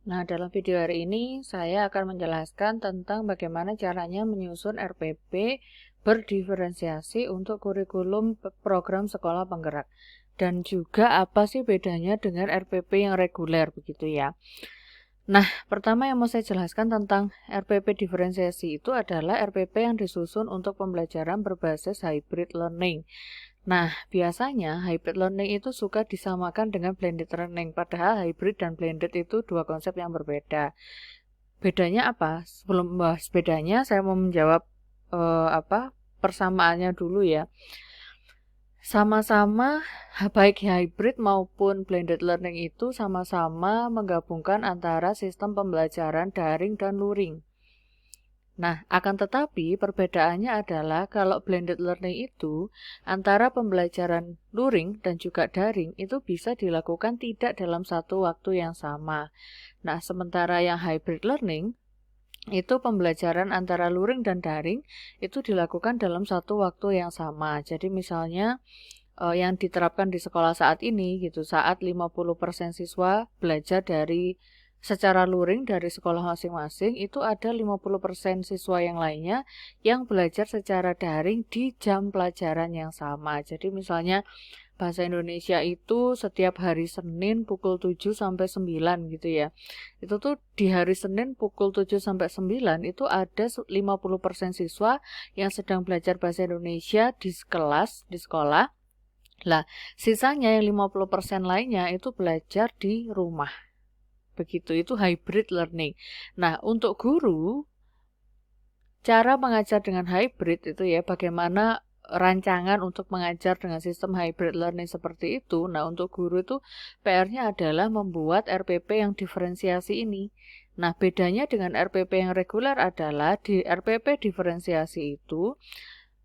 Nah, dalam video hari ini saya akan menjelaskan tentang bagaimana caranya menyusun RPP berdiferensiasi untuk kurikulum program sekolah penggerak. Dan juga apa sih bedanya dengan RPP yang reguler begitu ya. Nah, pertama yang mau saya jelaskan tentang RPP diferensiasi itu adalah RPP yang disusun untuk pembelajaran berbasis hybrid learning. Nah, biasanya hybrid learning itu suka disamakan dengan blended learning, padahal hybrid dan blended itu dua konsep yang berbeda. Bedanya apa? Sebelum membahas bedanya, saya mau menjawab persamaannya dulu ya. Sama-sama baik hybrid maupun blended learning itu sama-sama menggabungkan antara sistem pembelajaran daring dan luring. Nah, akan tetapi perbedaannya adalah kalau blended learning itu antara pembelajaran luring dan juga daring itu bisa dilakukan tidak dalam satu waktu yang sama. Nah, sementara yang hybrid learning itu pembelajaran antara luring dan daring itu dilakukan dalam satu waktu yang sama. Jadi misalnya yang diterapkan di sekolah saat ini gitu, saat 50% siswa belajar secara luring dari sekolah masing-masing, itu ada 50% siswa yang lainnya yang belajar secara daring di jam pelajaran yang sama. Jadi misalnya bahasa Indonesia itu setiap hari Senin pukul 7 sampai 9 gitu ya. Itu tuh di hari Senin pukul 7 sampai 9 itu ada 50% siswa yang sedang belajar bahasa Indonesia di kelas, di sekolah. Lah, sisanya yang 50% lainnya itu belajar di rumah. Begitu, itu hybrid learning. Nah, untuk guru, cara mengajar dengan hybrid itu ya, bagaimana rancangan untuk mengajar dengan sistem hybrid learning seperti itu. Nah, untuk guru itu PR-nya adalah membuat RPP yang diferensiasi ini. Nah, bedanya dengan RPP yang reguler adalah di RPP diferensiasi itu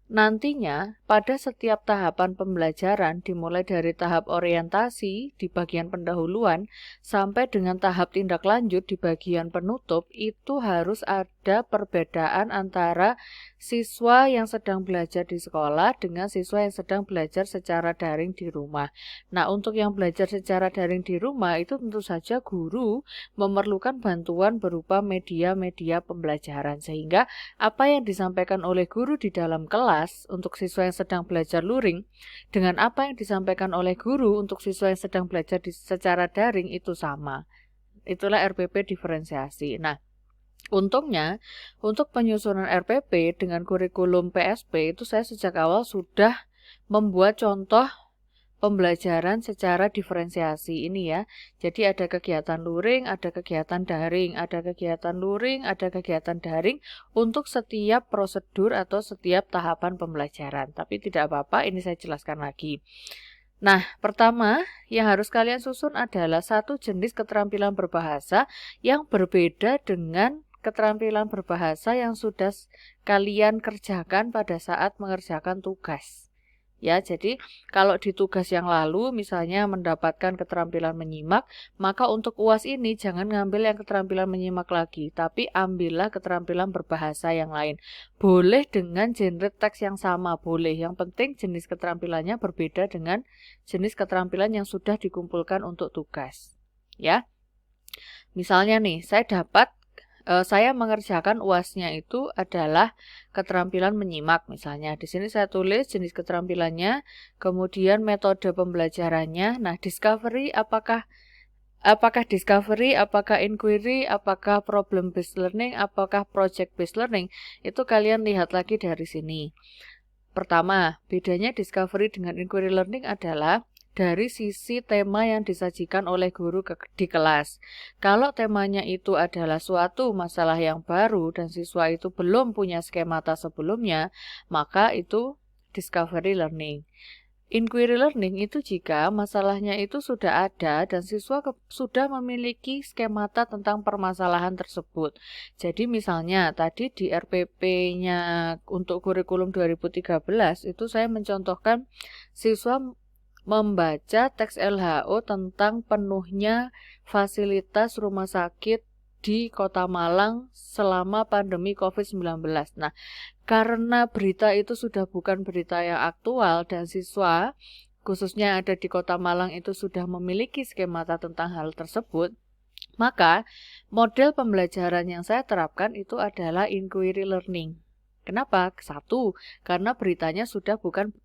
nantinya, pada setiap tahapan pembelajaran, dimulai dari tahap orientasi di bagian pendahuluan sampai dengan tahap tindak lanjut di bagian penutup, itu harus ada perbedaan antara siswa yang sedang belajar di sekolah dengan siswa yang sedang belajar secara daring di rumah. Nah, untuk yang belajar secara daring di rumah, itu tentu saja guru memerlukan bantuan berupa media-media pembelajaran, sehingga apa yang disampaikan oleh guru di dalam kelas untuk siswa yang sedang belajar luring dengan apa yang disampaikan oleh guru untuk siswa yang sedang belajar secara daring itu sama. Itulah RPP diferensiasi. Nah, untungnya untuk penyusunan RPP dengan kurikulum PSP itu saya sejak awal sudah membuat contoh pembelajaran secara diferensiasi ini ya. Jadi ada kegiatan luring, ada kegiatan daring, ada kegiatan luring, ada kegiatan daring untuk setiap prosedur atau setiap tahapan pembelajaran. Tapi tidak apa-apa, ini saya jelaskan lagi. Nah, pertama yang harus kalian susun adalah satu jenis keterampilan berbahasa yang berbeda dengan keterampilan berbahasa yang sudah kalian kerjakan pada saat mengerjakan tugas. Ya, jadi kalau di tugas yang lalu misalnya mendapatkan keterampilan menyimak, maka untuk UAS ini jangan ngambil yang keterampilan menyimak lagi, tapi ambillah keterampilan berbahasa yang lain. Boleh dengan genre teks yang sama, boleh. Yang penting jenis keterampilannya berbeda dengan jenis keterampilan yang sudah dikumpulkan untuk tugas. Ya. Misalnya nih, saya mengerjakan UAS-nya itu adalah keterampilan menyimak misalnya. Di sini saya tulis jenis keterampilannya, kemudian metode pembelajarannya. Nah, discovery apakah discovery, apakah inquiry, apakah problem based learning, apakah project based learning, itu kalian lihat lagi dari sini. Pertama, bedanya discovery dengan inquiry learning adalah dari sisi tema yang disajikan oleh guru di kelas. Kalau temanya itu adalah suatu masalah yang baru dan siswa itu belum punya skemata sebelumnya, maka itu discovery learning. Inquiry learning itu jika masalahnya itu sudah ada dan siswa sudah memiliki skemata tentang permasalahan tersebut. Jadi misalnya tadi di RPP-nya untuk kurikulum 2013 itu saya mencontohkan siswa membaca teks LHO tentang penuhnya fasilitas rumah sakit di Kota Malang selama pandemi COVID-19. Nah, karena berita itu sudah bukan berita yang aktual dan siswa, khususnya ada di Kota Malang itu sudah memiliki skemata tentang hal tersebut, Maka, model pembelajaran yang saya terapkan itu adalah inquiry learning. Kenapa? Satu, karena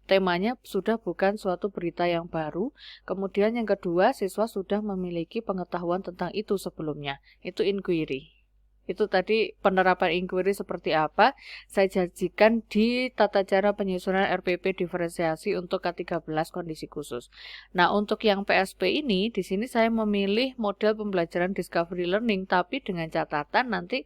temanya sudah bukan suatu berita yang baru. Kemudian yang kedua, siswa sudah memiliki pengetahuan tentang itu sebelumnya. Itu inquiry. Itu tadi penerapan inquiry seperti apa, saya janjikan di tata cara penyusunan RPP diferensiasi untuk K13 kondisi khusus. Nah, untuk yang PSP ini, di sini saya memilih model pembelajaran discovery learning, tapi dengan catatan nanti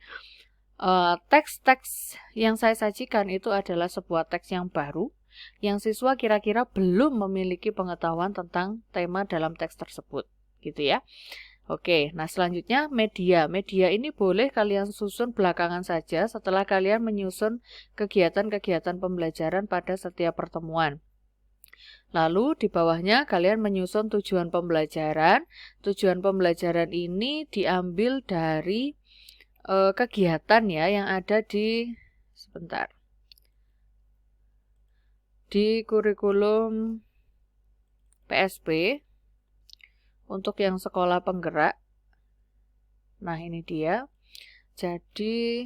teks-teks yang saya sajikan itu adalah sebuah teks yang baru, yang siswa kira-kira belum memiliki pengetahuan tentang tema dalam teks tersebut, gitu ya. Oke, nah selanjutnya media. Media ini boleh kalian susun belakangan saja setelah kalian menyusun kegiatan-kegiatan pembelajaran pada setiap pertemuan. Lalu di bawahnya kalian menyusun tujuan pembelajaran. Tujuan pembelajaran ini diambil dari kegiatan ya yang ada di kurikulum PSP. Untuk yang sekolah penggerak, nah ini dia. Jadi,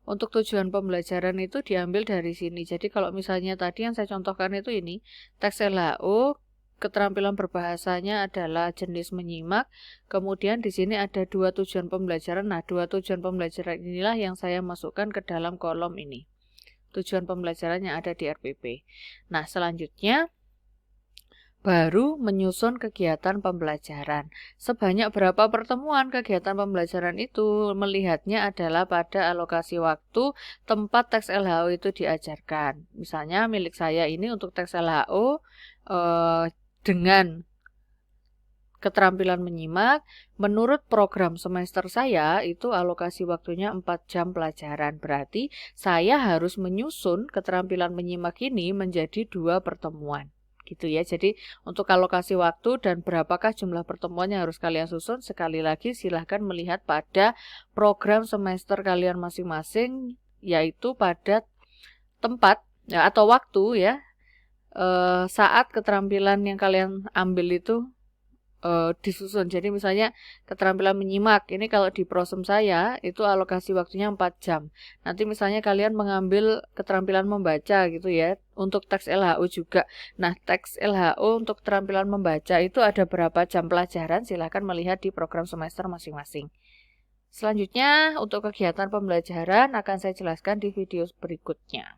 untuk tujuan pembelajaran itu diambil dari sini. Jadi kalau misalnya tadi yang saya contohkan itu ini, teks LHO, keterampilan berbahasanya adalah jenis menyimak. Kemudian di sini ada 2 tujuan pembelajaran. Nah, 2 tujuan pembelajaran inilah yang saya masukkan ke dalam kolom ini. Tujuan pembelajaran yang ada di RPP. Nah, selanjutnya baru menyusun kegiatan pembelajaran. Sebanyak berapa pertemuan kegiatan pembelajaran itu? Melihatnya adalah pada alokasi waktu tempat teks LHO itu diajarkan. Misalnya milik saya ini untuk teks LHO dengan keterampilan menyimak, menurut program semester saya itu alokasi waktunya 4 jam pelajaran. Berarti saya harus menyusun keterampilan menyimak ini menjadi 2 pertemuan. Gitu ya. Jadi untuk alokasi waktu dan berapakah jumlah pertemuan yang harus kalian susun, sekali lagi silahkan melihat pada program semester kalian masing-masing, yaitu pada tempat ya, atau waktu ya, saat keterampilan yang kalian ambil itu disusun. Jadi misalnya keterampilan menyimak, ini kalau di prosem saya itu alokasi waktunya 4 jam. Nanti misalnya kalian mengambil keterampilan membaca gitu ya, untuk teks LHO juga. Nah, teks LHO untuk keterampilan membaca itu ada berapa jam pelajaran, silahkan melihat di program semester masing-masing. Selanjutnya, untuk kegiatan pembelajaran akan saya jelaskan di video berikutnya.